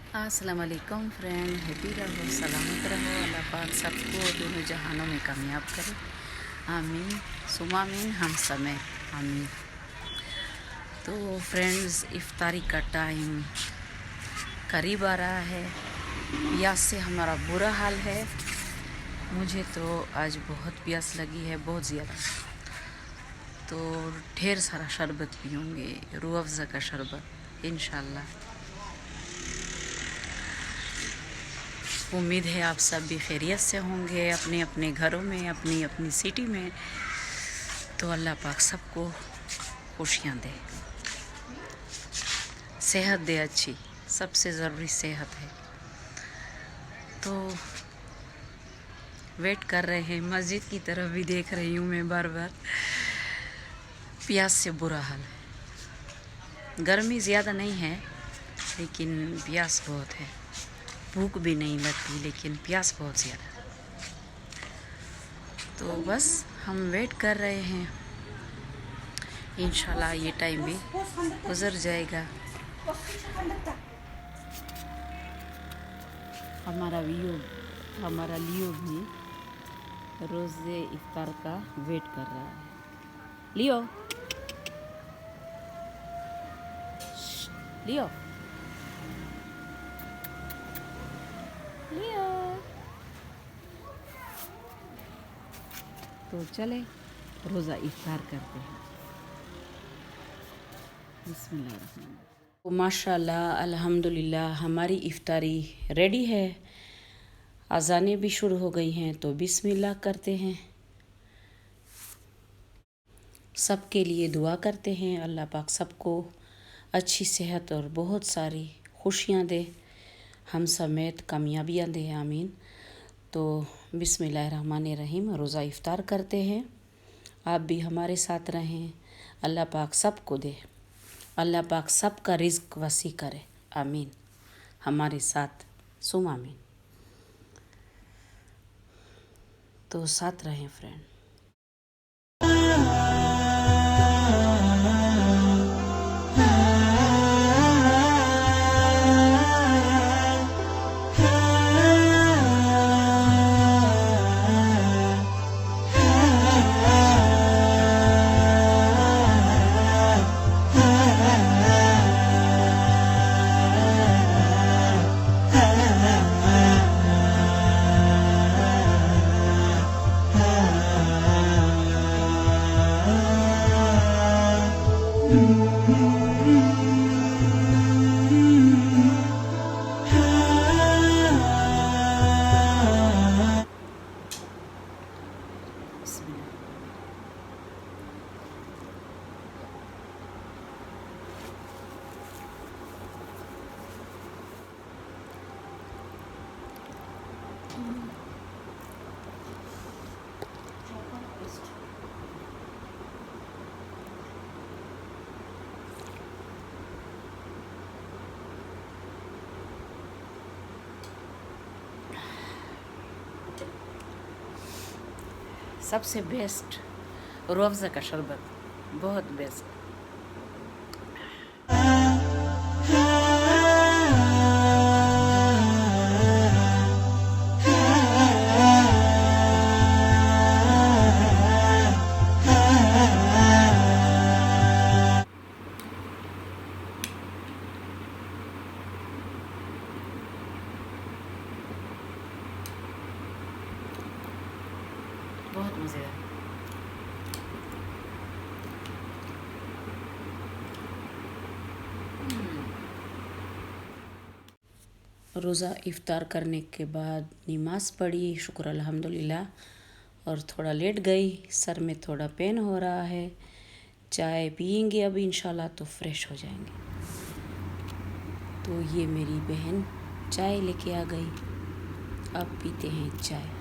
अस्सलाम वालेकुम friend, happy रहो, सलामत रहो। अल्लाह पाक सबको दोनों जहानों में कामयाब करे, आमीन सुमा आमीन। हम समय आमीन। तो फ्रेंड्स, इफ्तारी का टाइम करीब आ रहा है। प्यास से हमारा बुरा हाल है। मुझे तो आज बहुत प्यास लगी है, बहुत ज़्यादा। तो ढेर सारा शरबत पीऊँगी, रूह अफ़ज़ा का शरबत इंशाल्लाह। उम्मीद है आप सब भी खैरियत से होंगे, अपने अपने घरों में, अपनी अपनी सिटी में। तो अल्लाह पाक सबको खुशियाँ दे, सेहत दे अच्छी, सबसे ज़रूरी सेहत है। तो वेट कर रहे हैं, मस्जिद की तरफ भी देख रही हूँ मैं बार बार। प्यास से बुरा हाल है। गर्मी ज़्यादा नहीं है लेकिन प्यास बहुत है। भूख भी नहीं लगती लेकिन प्यास बहुत ज़्यादा है। तो बस हम वेट कर रहे हैं, इंशाल्लाह ये टाइम भी गुज़र जाएगा। हमारा लियो भी रोज़े इफ्तार का वेट कर रहा है। लियो लियो लियो। तो चले रोज़ा इफ्तार करते हैं। बिस्मिल्लाह। तो माशाल्लाह अल्हम्दुलिल्लाह हमारी इफ्तारी रेडी है। अज़ानें भी शुरू हो गई हैं, तो बिस्मिल्लाह करते हैं। सबके लिए दुआ करते हैं, अल्लाह पाक सबको अच्छी सेहत और बहुत सारी खुशियाँ दे, हम समेत कामयाबियाँ दे, आमीन। तो बिस्मिल्लाहिर्रहमानिर्रहीम रोज़ा इफ्तार करते हैं। आप भी हमारे साथ रहें, अल्लाह पाक सबको दे, अल्लाह पाक सबका रिज़्क वसी करे, आमीन। हमारे साथ सुम आमीन। तो साथ रहें फ्रेंड। सबसे बेस्ट रूह अफ़ज़ा का शरबत, बहुत बेस्ट। बहुत मज़ेदार। रोज़ा इफ्तार करने के बाद नमाज़ पढ़ी, शुक्र अल्हम्दुलिल्लाह, और थोड़ा लेट गई। सर में थोड़ा पेन हो रहा है। चाय पियेंगे अब इंशाल्लाह तो फ्रेश हो जाएंगे। तो ये मेरी बहन चाय लेके आ गई, अब पीते हैं चाय।